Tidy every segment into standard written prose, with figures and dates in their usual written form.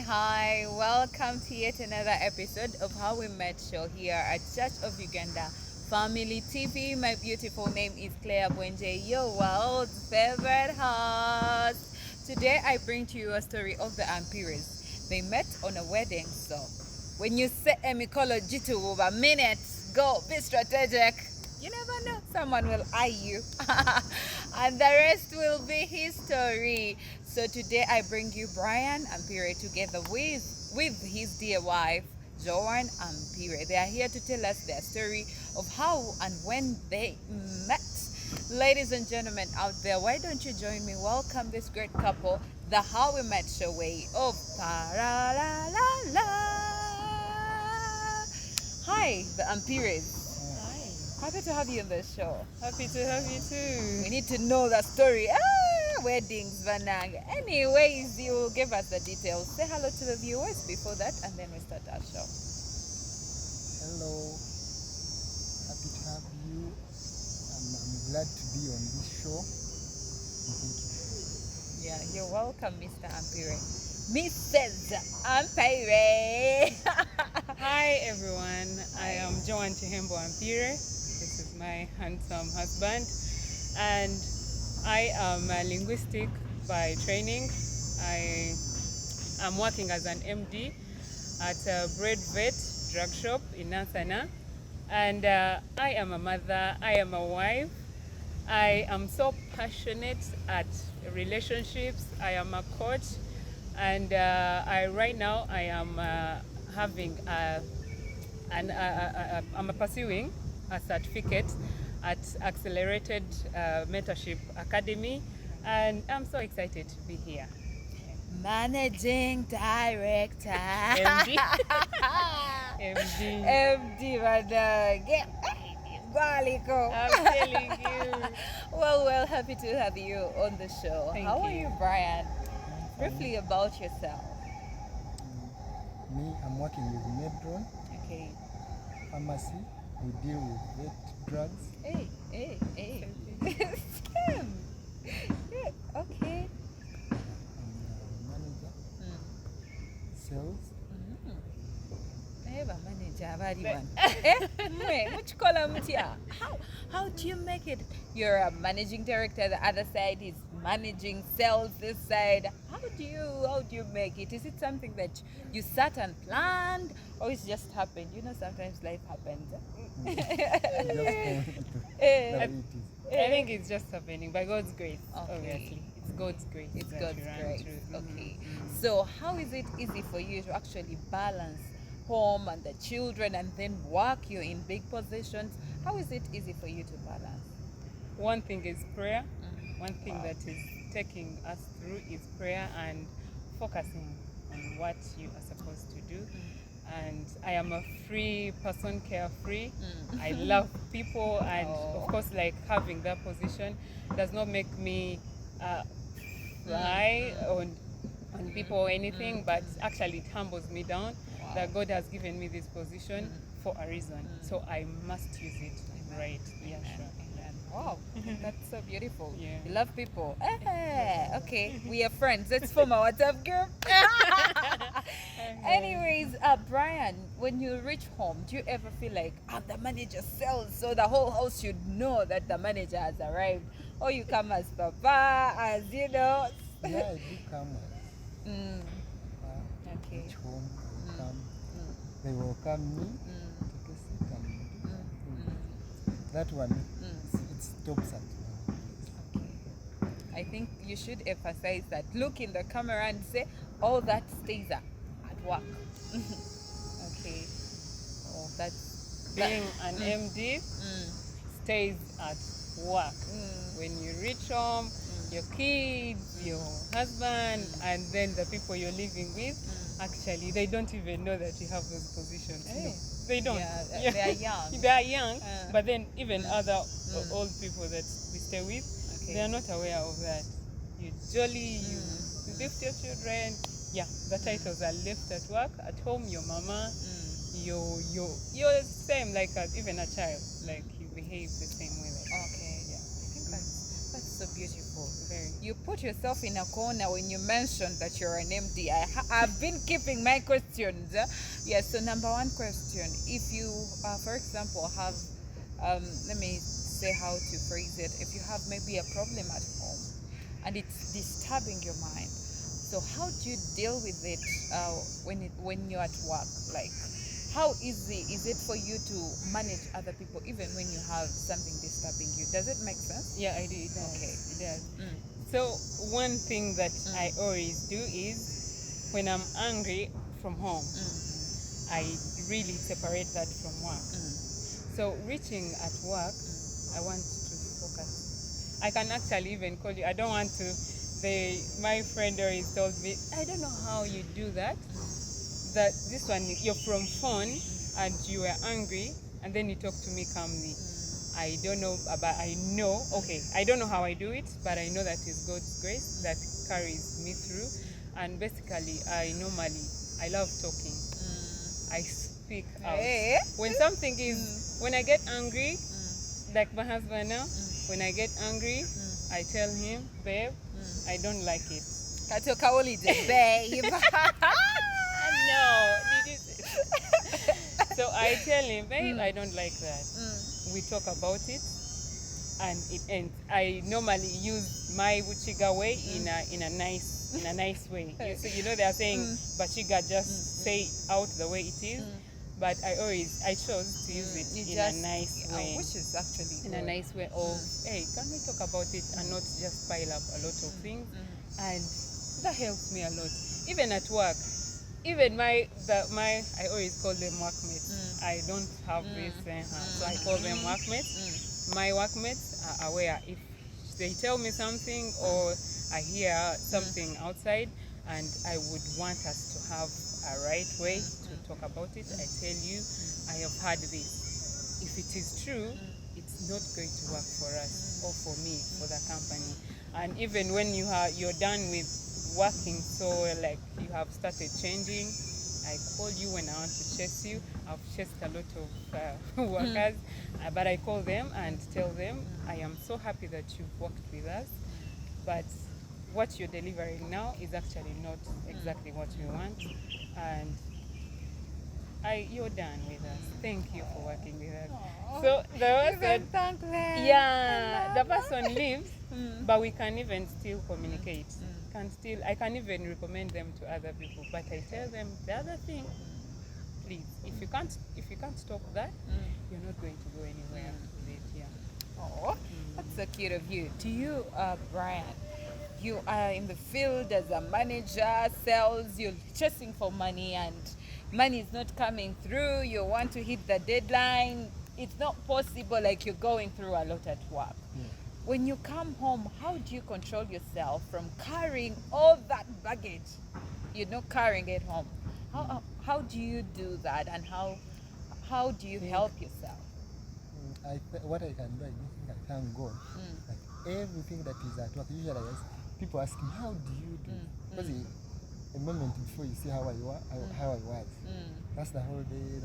Hi. Welcome to yet another episode of How We Met Show here at Church of Uganda Family TV. My beautiful name is Claire Bwenje, your world's favorite host. Today I bring to you a story of the Ampires. They met on a wedding, so when you say Emikolo Jitu over minutes, go be strategic. You never know, someone will eye you. And the rest will be history. So today I bring you Brian Ampire together with his dear wife, Joan Ampire. They are here to tell us their story of how and when they met. Ladies and gentlemen out there, why don't you join me? Welcome this great couple, the How We Met Show way of Paralala. Hi, the Ampires. Happy to have you on the show. Happy to have you too. We need to know the story. Weddings, Vanang. Anyways, you give us the details. Say hello to the viewers before that, and then we start our show. Hello, happy to have you. I'm glad to be on this show. And thank you. Yeah, you're welcome, Mr. Ampire. Mrs. Ampire. Hi everyone, I am Joan Ampire. This is my handsome husband, and I am a linguistic by training. I am working as an MD at a bread vet drug shop in Nansana, and I am a mother, I am a wife. I am so passionate at relationships. I am a coach, and right now I am I'm pursuing a certificate at Accelerated Mentorship Academy, and I'm so excited to be here. Managing Director. MD. MD. MD, I'm telling you. Well, happy to have you on the show. Thank How you. are you, Brian? Briefly about yourself. Me, I'm working with Medron Okay. Pharmacy. We deal with vet drugs. Hey. Scam. Yeah, okay. I'm manager, sales. How do you make it? You're a managing director, the other side is managing sales, this side. How do you make it? Is it something that you sat and planned, or it's just happened? You know, sometimes life happens. Just the way it is. I think it's just happening by God's grace. Okay. Obviously, it's God's grace. It's that God's we run grace. through. Okay. So how is it easy for you to actually balance home and the children and then work? You're in big positions. How is it easy for you to balance? One thing is prayer. One thing that is taking us through is prayer and focusing on what you are supposed to do. And I am a free person, carefree. I love people, and of course, like, having that position does not make me fly on people or anything, but actually it humbles me down. Wow. That God has given me this position for a reason, so I must use it right. Yeah, sure. Wow, that's so beautiful. Yeah. You love people. Okay, we are friends. Let's form a WhatsApp group. Anyways, Brian, when you reach home, do you ever feel like, the manager sells, so the whole house should know that the manager has arrived? Or you come as papa, as you know? Yeah, I do come as Okay. reach home. I come. They welcome me. Take a seat and that one. It stops at now. Okay. I think you should emphasize that. Look in the camera and say, all that stays at work. Okay. Oh, that's Being an MD stays at work. When you reach home, your kids, your husband, and then the people you're living with, actually, they don't even know that you have those positions. Hey. No, they don't. Yeah, they are young. They are young, but then even other old people that we stay with, Okay. they are not aware of that. You jolly, you lift your children. Yeah, the titles are left at work. At home, your mama, you're the same, like even a child. Like, you behave the same way. Like, Okay. yeah. I think that's so beautiful. beautiful. Very. You put yourself in a corner when you mentioned that you're an MD. I've been keeping my questions. Yes, so number one question. If you, for example, have, let me say how to phrase it. If you have maybe a problem at home and it's disturbing your mind, so how do you deal with it when you're at work? Like, how easy is it for you to manage other people even when you have something disturbing you? Does it make sense? Yeah, I do. It does. Okay. It does. Mm. So one thing that I always do is when I'm angry from home, I really separate that from work. So reaching at work, I want to focus. I can actually even call you. I don't want to. My friend always told me, I don't know how you do that. That this one, you're from phone and you were angry and then you talk to me calmly. I don't know, but I know, okay, I don't know how I do it, but I know that it's God's grace that carries me through. And basically, I love talking. I speak out. Hey. When something is, when I get angry, like my husband now, when I get angry, I tell him, babe, I don't like it. Katoka holiday, babe. No, did you say? So I tell him, babe, I don't like that. We talk about it, and it ends. I normally use my Buchiga way in a nice way. You know they are saying Bachiga, just say out the way it is. But I chose to use it in a nice way. Which is actually in a nice way of, hey, can we talk about it and not just pile up a lot of things? And that helps me a lot. Even at work, even I always call them workmates. I don't have this, so I call them workmates. My workmates are aware. If they tell me something or I hear something outside and I would want us to have a right way to talk about it, I tell you, I have had this. If it is true, it's not going to work for us or for me, for the company. And even when you're done with working, so like you have started changing, I call you when I want to chase you. I've chased a lot of workers, but I call them and tell them, I am so happy that you've worked with us, but what you're delivering now is actually not exactly what we want, and you're done with us. Thank you for working with us. So the person, thank them. yeah, the person leaves, but we can even still communicate. I can even recommend them to other people, but I tell them the other thing, please, if you can't stop that, you're not going to go anywhere with it. Yeah. Oh, that's so cute of you. To you, Brian, you are in the field as a manager, sales, you're chasing for money and money is not coming through. You want to hit the deadline. It's not possible, like you're going through a lot at work. When you come home, how do you control yourself from carrying all that baggage? You're not carrying it home. How do you do that, and how do you help yourself? What I can do, I don't think I thank God. Like everything that is at work, usually people ask me, how do you do? Because a moment before you see how I was, that's the whole day.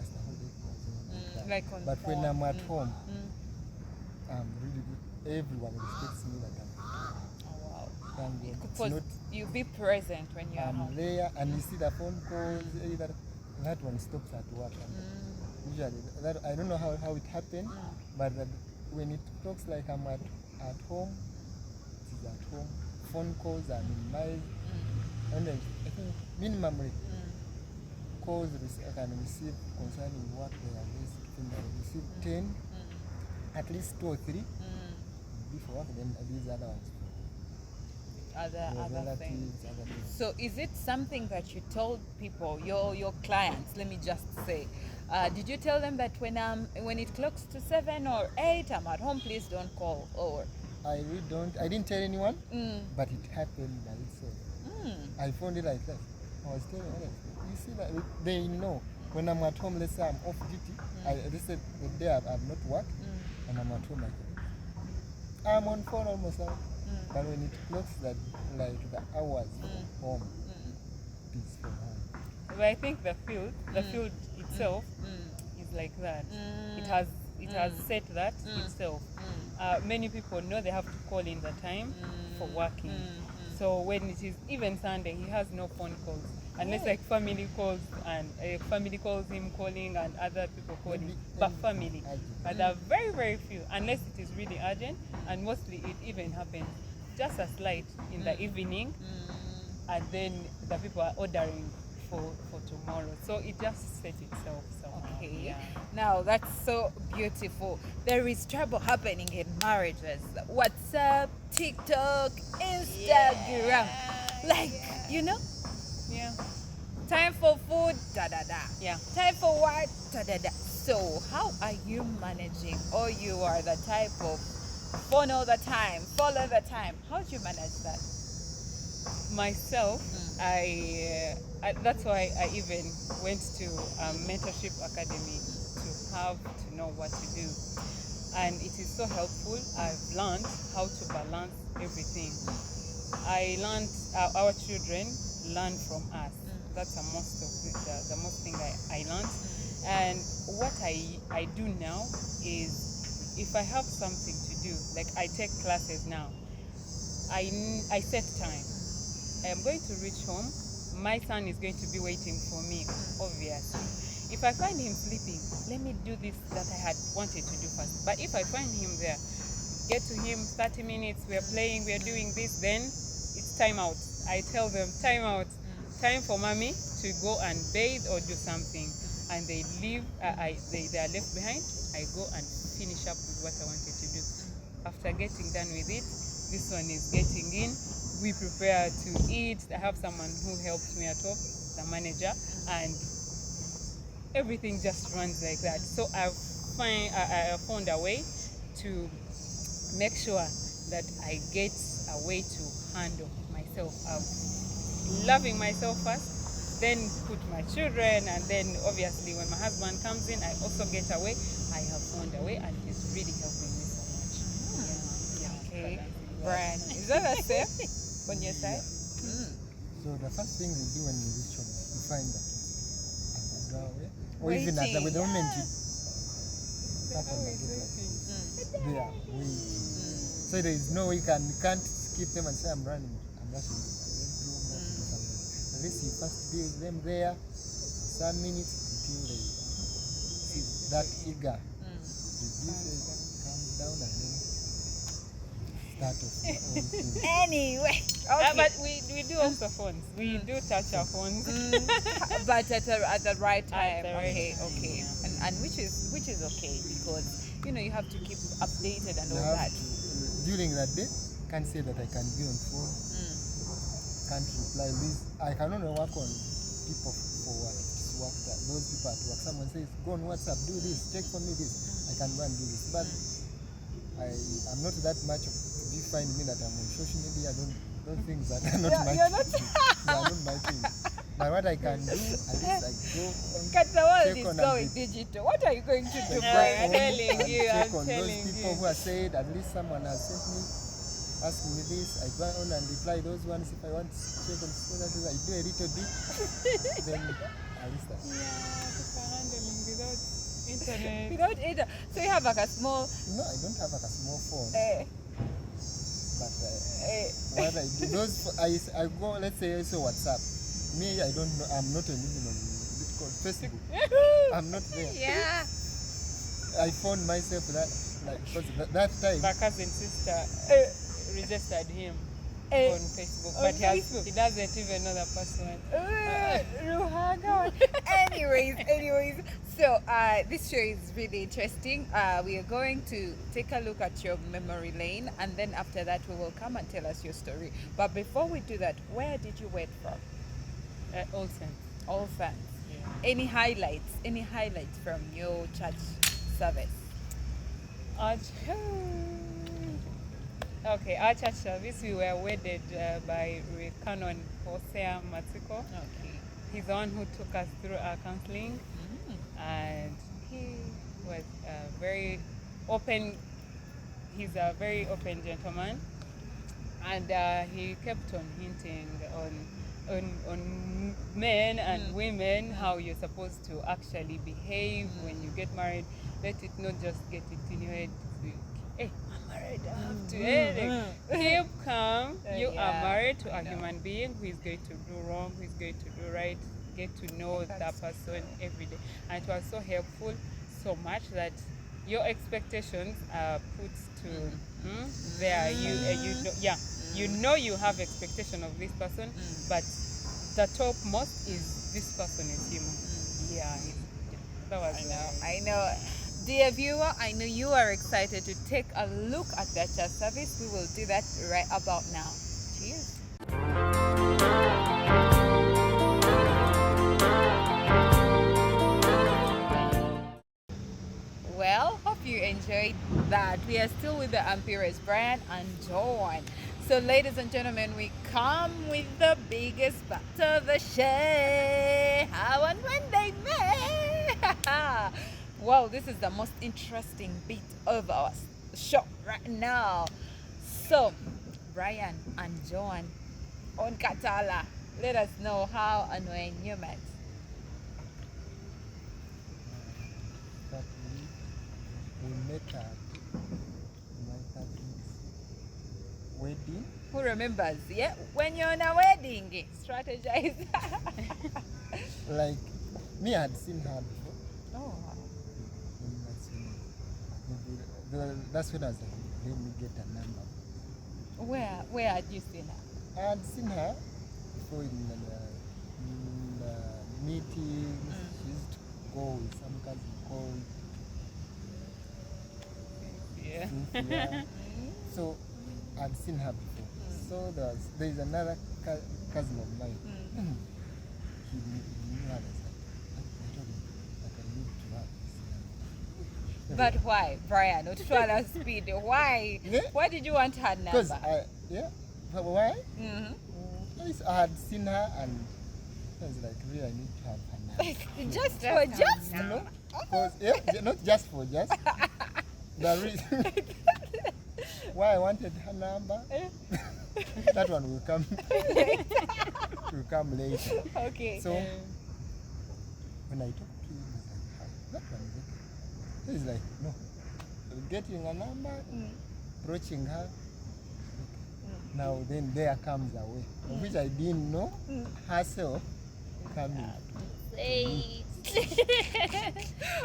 Like on but when phone. I'm at home, really good. Everyone respects me like I'm. Oh wow! Thank God. Because you be present when you're at I'm home. there, and you see the phone calls. Either that one stops at work. Usually, that I don't know how it happened, but when it talks like I'm at home, it is at home. Phone calls are minimized, and then I think minimally calls I can receive concerning work. They are I receive 10, at least 2 or 3 before work. Then these other ones. Other things. So is it something that you told people, your clients, let me just say, did you tell them that when it clocks to 7 or 8, I'm at home, please don't call? Or I really don't. I didn't tell anyone, but it happened by itself. I found it like that. I was telling others, you see that they know when I'm at home. Let's say I'm off duty. They said the day I've not worked, and I'm at home. I'm on phone almost now. But when it clocks that like the hours from home, it's from home. But I think the field itself is like that. It has It has set that itself. Many people know they have to call in the time for working. So when it is even Sunday, he has no phone calls unless like family calls, and family calls him calling and other people calling, but family. But there are very, very few, unless it is really urgent, and mostly it even happens just as light in the evening, and then the people are ordering for tomorrow. So it just sets itself somehow. Okay. Yeah. Now that's so beautiful. There is trouble happening in marriages. WhatsApp, TikTok, Instagram. Like, you know, Yeah. time for food, da da da. Yeah. Time for what, da da da. So, how are you managing? Or you are the type of phone all the time, follow the time. How do you manage that? Myself, that's why I even went to a mentorship academy to have to know what to do, and it is so helpful. I've learned how to balance everything. I learned our children learn from us. That's the most of the most thing I learned. And what I do now is, if I have something to do, like I take classes now, I set time. I am going to reach home. My son is going to be waiting for me, obviously. If I find him sleeping, let me do this that I had wanted to do first. But if I find him there, get to him 30 minutes, we're playing, we're doing this, then it's time out. I tell them, time out. Time for mommy to go and bathe or do something. And they leave, they are left behind. I go and finish up with what I wanted to do. After getting done with it, this one is getting in. We prepare to eat. I have someone who helps me at home, the manager, and everything just runs like that. So I found a way to make sure that I get a way to handle myself. Loving myself first, then put my children, and then obviously when my husband comes in, I also get away. I have found a way, and it's really helping me so much. Yeah. Okay. Brian, is that the same on your side? So the first thing you do when you reach home, you find that or even at the moment you tap on the door, they are waiting. So there is no way you can't keep them and say I'm rushing to the bedroom, to do something. At least you first be with them there some minutes until they see that eager reduces, comes down, and then start off your own thing. Anyway, okay. But we do also phones. We do touch our phones. But at the right time. the right Okay, time, okay. yeah. And which is okay, because you know you have to keep updated and You all have that. during that day, can't say that I can be on phone, can't reply this. I can only work on people for work that those people at work. Someone says, go on WhatsApp, do this, check for me this. I can go and do this. But I'm not that much of, if you find me that I'm on social media, don't think that are not my You're not. they are not my thing. But what I can do, at least I go on, Because the world check is on going and digital. What are you going to do, check Brian? on telling and you, check I'm on those telling people you. who have said, at least someone has sent me, asking me this. I go on and reply those ones. If I want to check on status, I do a little bit. Then at least that. Yeah, people are handling without internet. Without it, so you have like a small. No, I don't have like a small phone. But what I do, I go, let's say also WhatsApp. Me, I don't know, I'm not even on what's it called Facebook. I'm not there. Yeah. I found myself because that time. My cousin sister registered him Eh, on Facebook, on but Facebook? he doesn't even know the password. Ruhaga. anyways, so this show is really interesting. We are going to take a look at your memory lane, and then after that we will come and tell us your story. But before we do that, where did you wait from? Olsen. All fans. Yeah. Any highlights from your church service? Okay, our church service, we were wedded by Canon Hosea Matiko. Okay. He's the one who took us through our counseling, and he was very open. He's a very open gentleman, and he kept on hinting on on men and women, how you're supposed to actually behave when you get married. Let it not just get it in your head. Hey, I'm married, I have to. Keep calm. You are married to a human being who is going to do wrong, who is going to do right. Get to know that person every day. And it was so helpful, so much that your expectations are put to there. You know you have expectation of this person, but the topmost is this person is human. That was I know. Dear viewer, I know you are excited to take a look at the church service. We will do that right about now. Cheers. Well, hope you enjoyed that. We are still with the Ampires, Brian and Joan. So, ladies and gentlemen, we come with the biggest part of the show. How and when they met. Well, this is the most interesting bit of our show right now. So, Brian and Joan on Katala, let us know how and when you met. But we met at my cousin's wedding. Who remembers? Yeah, when you're on a wedding, strategize. Like, me, I had seen her before. Oh, That's when I was like, let me get a number. where had you seen her? I had seen her before in the meetings. She used to go with some cousin called Cynthia. So I'd seen her before. So there is another cousin of mine. He knew her. I told him that I need to have this. But why, Brian? Utwala speed. Why? Yeah? Why did you want her number? Because but why? Because I had seen her and I was like, really, I need to have her number. Just That's for just. You know? Because not just for just. The reason why I wanted her number, that one will come. Will come later. Okay. So when I talked to him, he was like, that one is okay. He's like, no. Getting a number, approaching her. Now then there comes a way, which I didn't know herself coming.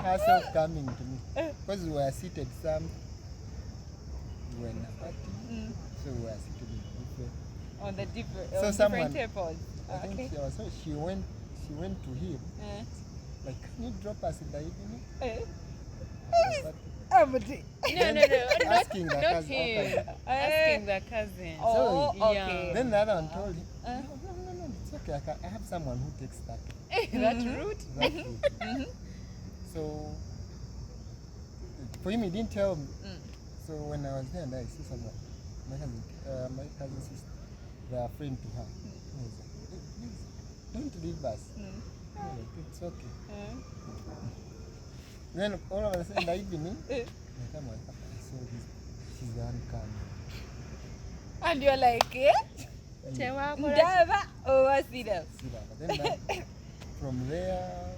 Herself coming to me. Because we were seated we were in a party, so we were seated in different. On the different, So different someone- tables. I think she went to him, like, can you drop us in the evening? But No, asking the not cousin. him. Asking the cousin. Oh, So, okay. Then the other one told him, no, it's okay. I have someone who takes that That route. route. So for him, he didn't tell me. So when I was there and I see someone, my cousin sister, they are friend to her. He was like, hey, please, don't leave us. I was like, it's okay. Then all of a sudden in the evening, I come and I saw this. She's the one coming. And you're like, Ndava or Sida? But then from there,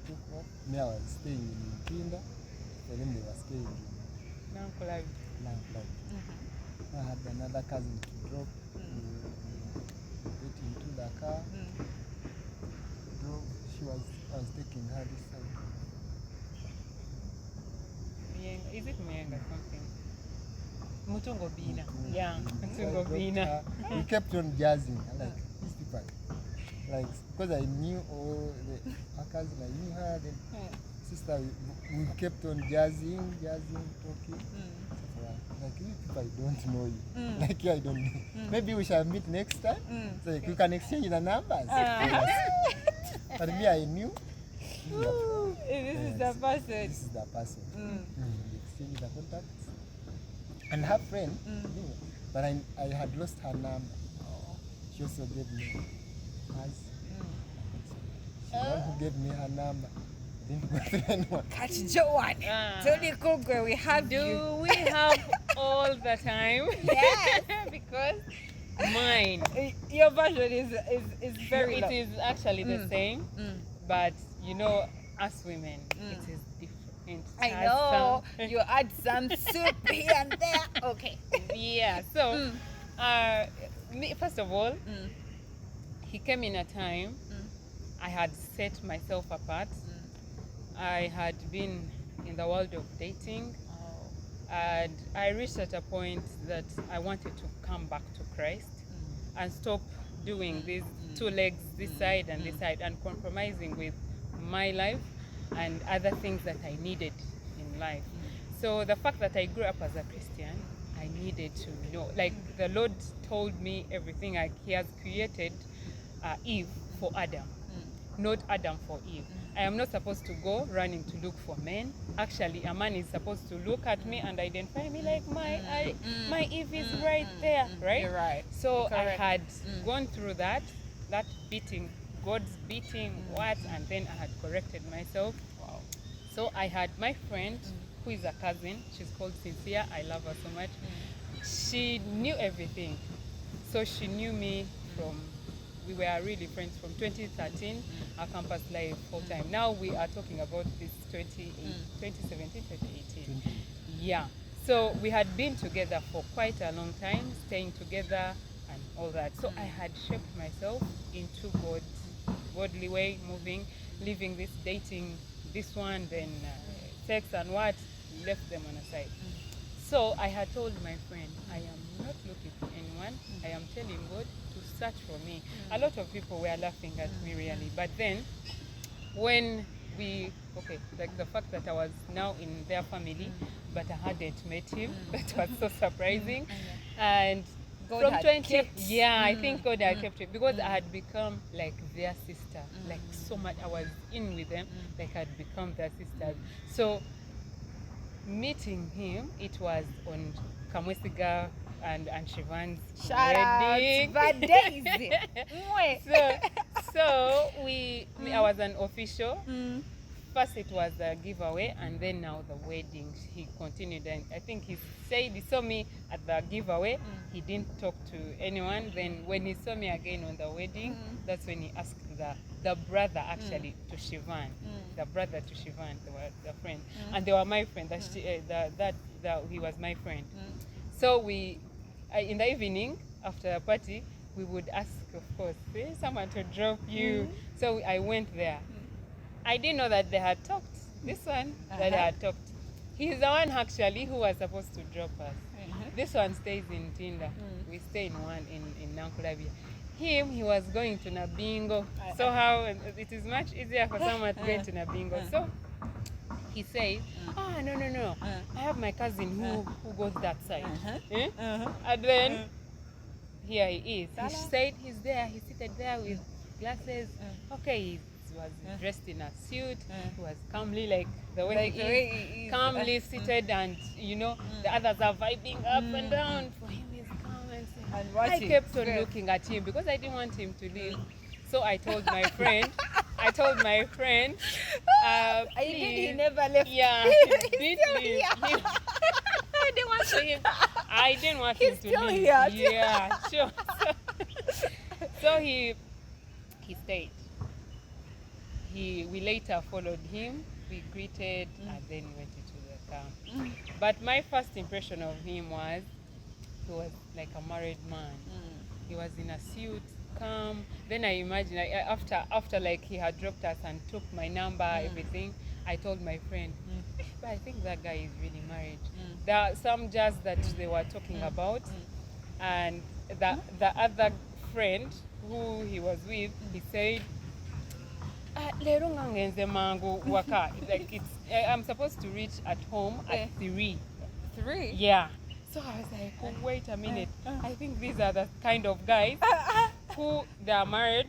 took off. Me, I was staying in Pinda. For them, they were staying in Lamplight. I had another cousin to drop. We get into the car. Drove. I was taking her this side. Is it Mienga something? Mutungo Bina. Mutungo Yeah, Bina. Mutungo So I Bina. dropped her. We kept on jazzing. I like these people. Like, because I knew all her cousin, I knew her. Then sister, we kept on jazzing, talking. Like, you people, I don't know you. Like, you, I don't know. Maybe we shall meet next time. So like, we can exchange the numbers. But me, I knew. This is the person. This is the person. We exchanged the contacts. And her friend, but I had lost her number. She also gave me hers. She's the one who gave me her number. I didn't go to anyone. Catch Joan. Tony Kugwe, we have Do you. we have all the time? Yes, because Mine. Your version is very It long. is actually the same, but you know, us women, it is different. I know. You add some soup here and there. Okay. Yeah. So, first of all, he came in a time I had set myself apart. I had been in the world of dating, and I reached at a point that I wanted to come back to Christ and stop doing these two legs, this side and this side, and compromising with my life and other things that I needed in life. So the fact that I grew up as a Christian, I needed to know, like the Lord told me everything. Like He has created Eve for Adam, not Adam for Eve. I am not supposed to go running to look for men. Actually, a man is supposed to look at me and identify me, like my Eve is right there, right? You're right. So Correct. I had gone through that beating, God's beating, and then I had corrected myself. Wow. So I had my friend who is a cousin. She's called Cynthia. I love her so much. She knew everything. So she knew me from, we were really friends from 2013, our campus life full time. Now we are talking about this 2017, 2018. Yeah. So we had been together for quite a long time, staying together and all that. So I had shaped myself into godly way, moving, leaving this, dating this one, then sex and what, left them on a side. So I had told my friend, I am not looking for anyone. I am telling God to search for me. A lot of people were laughing at me really, but then when like the fact that I was now in their family, but I hadn't met him, that was so surprising. And God from had 20, kept. I think God had kept it, because I had become like their sister, like so much. I was in with them, like I'd become their sister. So meeting him, it was on Kamwesiga and Shivan's Shout wedding. out. Bad days. Mwah. So I was an official. First it was the giveaway, and then now the wedding. He continued, and I think he said he saw me at the giveaway. He didn't talk to anyone. Then when he saw me again on the wedding, that's when he asked the brother actually to Shivan, the brother to Shivan, they were the friend, and they were my friend. He was my friend. So in the evening after the party, we would ask, of course, someone to drop you. So I went there. I didn't know that they had talked. This one that they had talked. He's the one actually who was supposed to drop us. This one stays in Tinda. We stay in one in Nankulabia. He was going to Nabingo. So how it is much easier for someone to get to Nabingo. So he said, no. I have my cousin who goes that side. And then here he is. He said he's there. He's seated there with glasses. Okay, he was dressed in a suit. He was calmly, like the way he is, calmly seated, and the others are vibing up and down. For him, he's calm and I kept on looking at him because I didn't want him to leave. So I told my friend. He never left. Yeah, he did leave. I didn't want him. I didn't want him to still leave. Here. Yeah, sure. So he stayed. We later followed him. We greeted and then we went into the camp. But my first impression of him was he was like a married man. He was in a suit, calm. Then I imagine after like he had dropped us and took my number, everything, I told my friend, but I think that guy is really married. There are some jazz that they were talking about, and the other friend who he was with, he said, lero ngangenze mangu waka. Like I'm supposed to reach at home at 3. 3? Yeah. So I was like, oh, wait a minute. I think these are the kind of guys who they are married.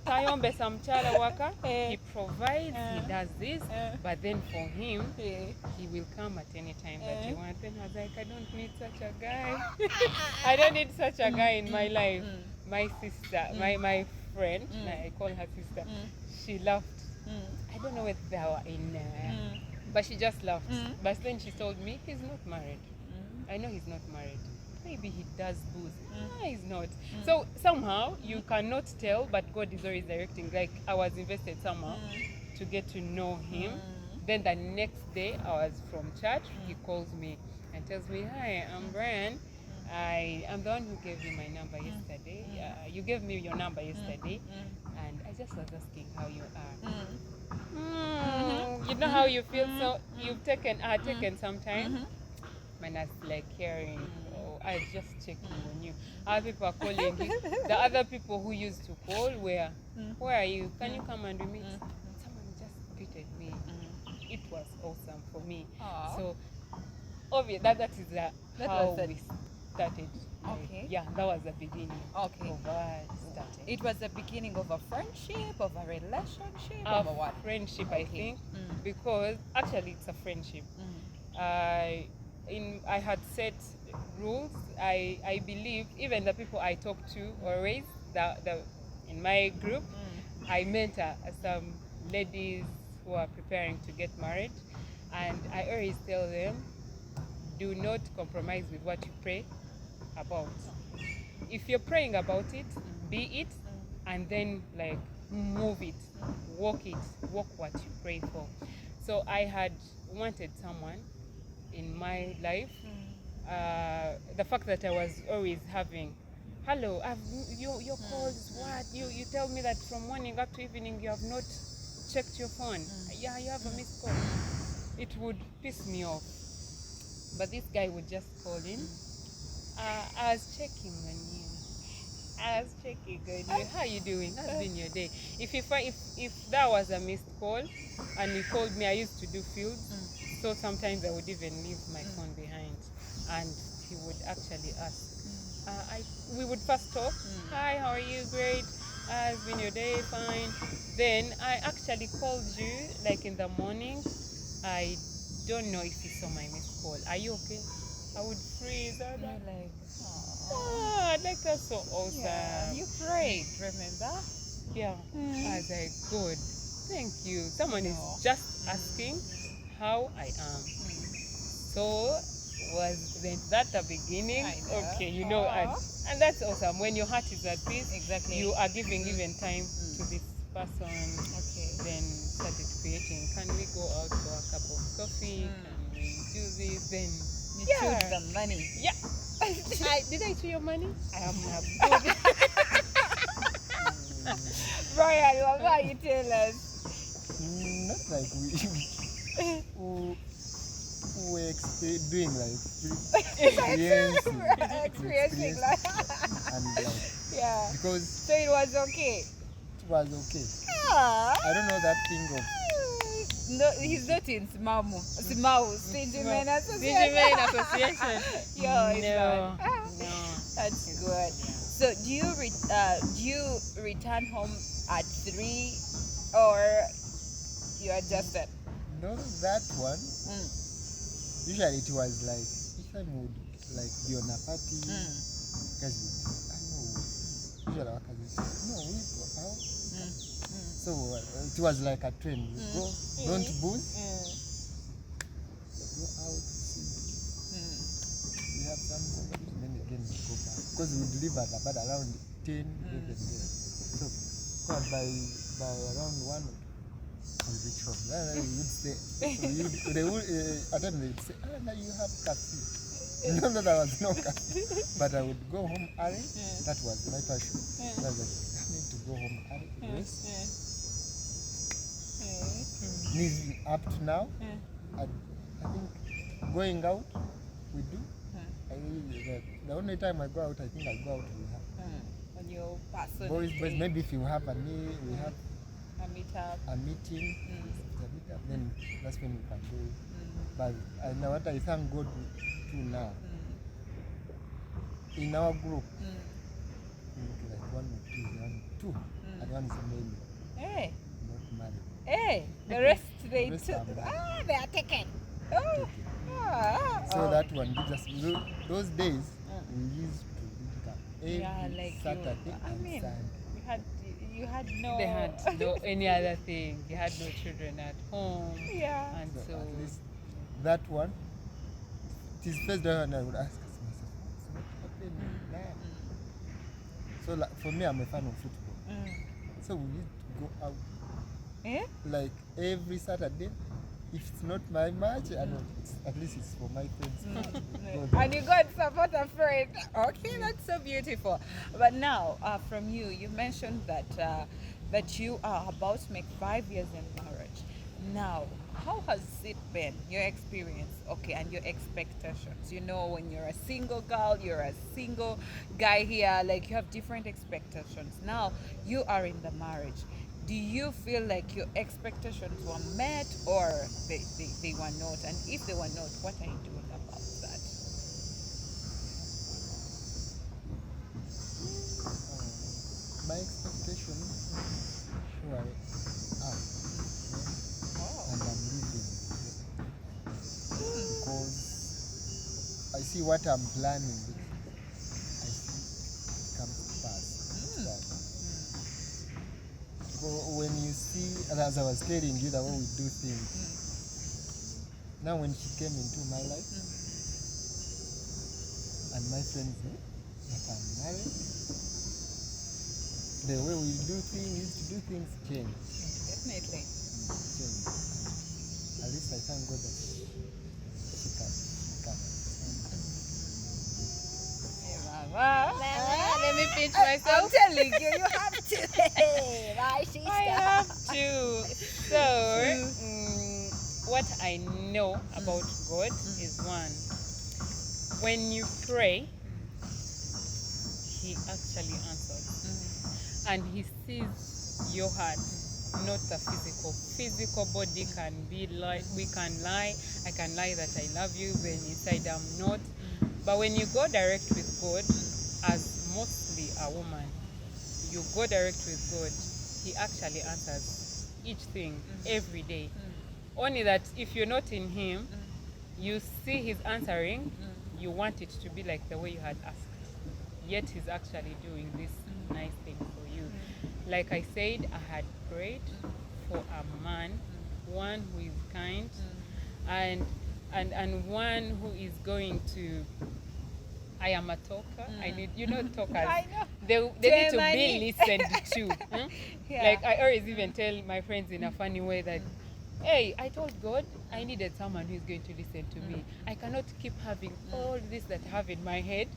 Tayombe samchala waka. He provides, he does this, but then for him, he will come at any time that he wants. Then I was like, I don't need such a guy. I don't need such a guy in my life. My sister, my friend, I call her sister, she laughed. I don't know whether they were in, but she just laughed. But then she told me, he's not married. I know he's not married. maybe he does booze. No, he's not. So somehow you cannot tell, but God is always directing. Like I was invested somehow to get to know him. Then the next day I was from church, he calls me and tells me, "Hi, I'm Brian. I'm the one who gave you my number yesterday. You gave me your number yesterday, and I just was asking how you are. You know how you feel. So you've taken some time." Man, I was like hearing, oh, I just checking on you. Other people are calling you. The other people who used to call where are you? Can you come and meet? Someone just greeted me. It was awesome for me. Aww. So obviously that is how was we started. Okay. Yeah, that was the beginning Okay. of our starting. It was the beginning of a friendship, of a relationship, A of a what? friendship, I think, because actually it's a friendship. I had set rules. I believe even the people I talk to always, the in my group, I mentor some ladies who are preparing to get married, and I always tell them, do not compromise with what you pray about. If you're praying about it, be it, and then like move it, walk what you pray for. So I had wanted someone in my life. The fact that I was always having, hello, your calls, what? You tell me that from morning up to evening you have not checked your phone. Yeah, you have a missed call. It would piss me off. But this guy would just call in. I was checking on you. How are you doing? How's been your day? If that was a missed call and he called me, I used to do fields. So sometimes I would even leave my phone behind, and he would actually ask. We would first talk. Hi, how are you? Great. How's been your day? Fine. Then I actually called you like in the morning. I don't know if you saw my missed call. Are you okay? I would freeze. You're like, Like that's so awesome. yeah, you prayed, remember? Yeah. I was like, good. Thank you. Someone is just asking how I am. So was that the beginning? I know. Okay, and that's awesome. When your heart is at peace, Exactly. you are giving even time to this person. Okay. Then started creating. Can we go out for a cup of coffee? Can we do this? Then You chewed the money. yeah. Did I chew your money? I am not good. Brian, what about you tell us? Not like we doing like Experiencing like and like yeah. because So it was okay. it was okay. Ah. I don't know that thing of No, he's not in Smamu. Stingy Men Association. Stingy Men Association. Yo, it's No. not. No. That's good. So do you return home at 3 or you adjusted? no that one. Usually it was like each time we would like be on a party. Guys would usually our cousins no we go out. So it was like a trend. We go, don't booze. Go out, see. We have some conversation, then again we go back. Because we would leave at about around 10, 11 there. So by around 1 we reach home. Then we would stay. They would at times they would say, now you have coffee. No, there was no coffee. But I would go home early. That was my passion. I was like, I need to go home early. Rest. Up to now, I think going out, we do. The only time I go out, I think I go out with her. On your person. Boys, maybe if you have we have a meetup. a meeting, then that's when we can go. But I know what I thank God to now. In our group, like 1 or 2, and one is male, Hey. not married. Hey, the rest they The rest took. are married. They are taken. Oh. So that one gives us those days we used to link up every Yeah, like Saturday and Sunday. You had no. They had no any other thing. They had no children at home. Yeah. And So so at least that one, it is first day when I would ask myself, So like, for me, I'm a fan of football. So we need to go out like every Saturday. If it's not my match, I don't. At least it's for my friends. And you got support a friend. Okay, that's so beautiful. But now, from you, you mentioned that you are about to make 5 years in marriage. Now, how has it been, your experience, okay, and your expectations? You know, when you're a single girl, you're a single guy here, like you have different expectations. Now, you are in the marriage. Do you feel like your expectations were met or they were not? And if they were not, what are you doing about that? My expectations sure are, and I'm living because I see what I'm planning. I see it comes to pass. So when you see, as I was telling you, the way we do things. Now when she came into my life, and my friends knew that I'm married, the way we do things, used to do things, changed. Definitely. Changed. At least I thank God that she can. Let me pinch I'm myself. telling you, you have to. My sister. I have to. So, what I know about God is one. When you pray, He actually answers. And He sees your heart, not the physical. Physical body can be like, we can lie. I can lie that I love you, when inside I'm not. But when you go direct with God, as mostly a woman, you go direct with God, He actually answers each thing every day. Only that if you're not in Him, you see He's answering, you want it to be like the way you had asked. Yet He's actually doing this nice thing for you. Like I said, I had prayed for a man, one who is kind, and one who is going to. I am a talker. I need, talkers. I know. They need to be listened to. Yeah. Like I always even tell my friends in a funny way that, hey, I told God I needed someone who is going to listen to me. I cannot keep having all this that I have in my head,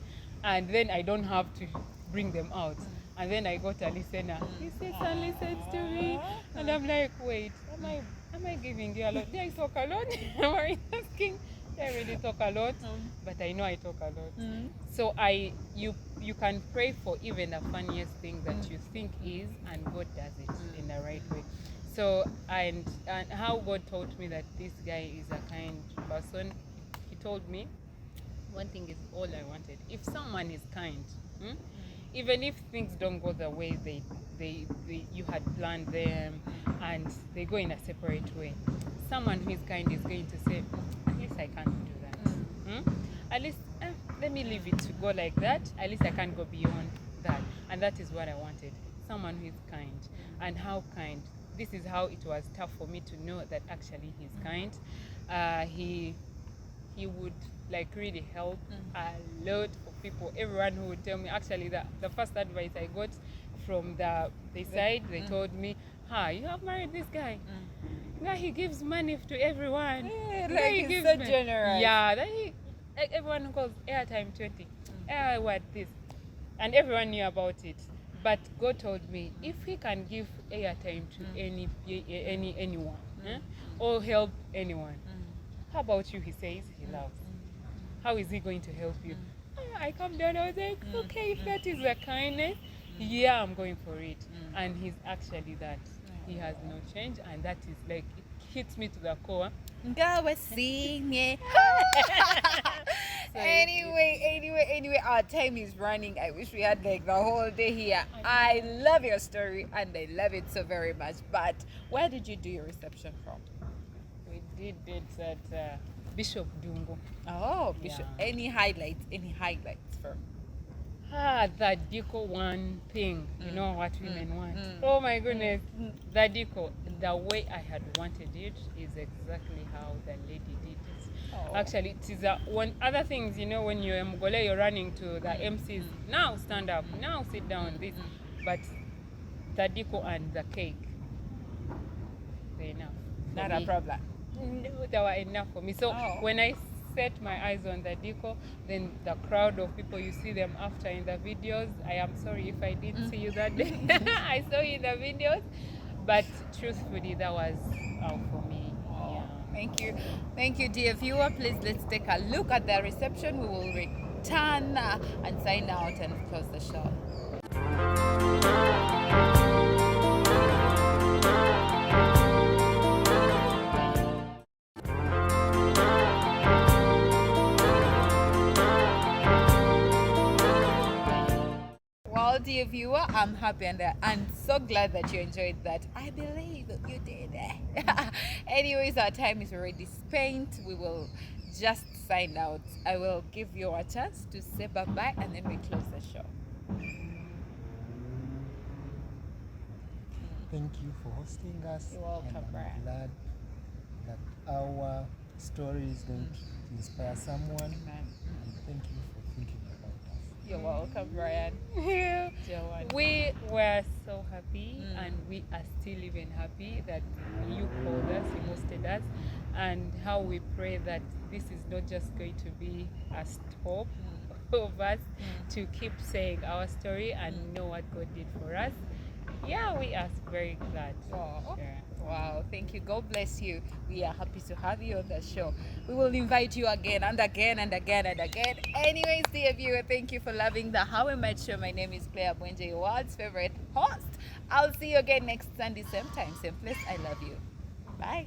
and then I don't have to bring them out. And then I got a listener. He sits and listens to me, and I'm like, wait, am I giving you a lot? Did I talk a lot? Am I asking? I really talk a lot, but I know I talk a lot. So you can pray for even the funniest thing that you think is, and God does it in the right way. So and how God taught me that this guy is a kind person. He told me one thing is all I wanted. If someone is kind, even if things don't go the way they you had planned them, and they go in a separate way, someone who is kind is going to say, at least I can't do that. At least let me leave it to go like that. At least I can't go beyond that. And that is what I wanted. Someone who is kind. And how kind. This is how it was tough for me to know that actually he's kind. He would like really help a lot of people. Everyone who would tell me, actually the first advice I got from the side, they told me, you have married this guy. Now he gives money to everyone. Like he's so generous. Yeah, that like everyone who calls airtime 20. What this? And everyone knew about it. But God told me, if he can give airtime to anyone, or help anyone, how about you? He says he loves. How is he going to help you? I come down, I was like, okay, if that is the kindness, yeah, I'm going for it. And he's actually that. He has no change, and that is like, it hits me to the core. Go sing it. Anyway, our time is running. I wish we had like the whole day here. I love your story and I love it so very much. But where did you do your reception from? We did it at Bishop Dungo. Oh, Bishop. Yeah. Any highlights from? The deco one thing, you know what women want. Oh my goodness, the deco, the way I had wanted it is exactly how the lady did it. Oh. Actually, it is one other things, you know, when you're a Mugole, you're running to the MCs. Now stand up, now sit down, this. But the deco and the cake, they're enough. for Not a me. problem. No, they were enough for me. So Oh. when I set my eyes on the deco, then the crowd of people, you see them after in the videos. I am sorry if I didn't see you that day. I saw you in the videos, but truthfully, that was for me. Yeah. Thank you, dear viewer. Please let's take a look at the reception. We will return and sign out and close the show. Well, dear viewer, I'm happy and so glad that you enjoyed that. I believe you did. Anyways, our time is already spent. We will just sign out. I will give you a chance to say bye-bye and then we close the show. Thank you for hosting us. You're welcome, and Brian. I'm glad that our story is going to inspire someone. Amen. And thank you for thinking about us. You're welcome, Brian. Joan. We were so happy, and we are still even happy that you called us, you hosted us, and how we pray that this is not just going to be a stop of us to keep saying our story and know what God did for us. Yeah, we are very glad. Wow. Sure. Wow, thank you. God bless you. We are happy to have you on the show. We will invite you again and again and again and again. Anyways, dear viewer, thank you for loving the How We Met Show. My name is Claire Bwenje, your world's favorite host. I'll see you again next Sunday, same time, same place. I love you. Bye.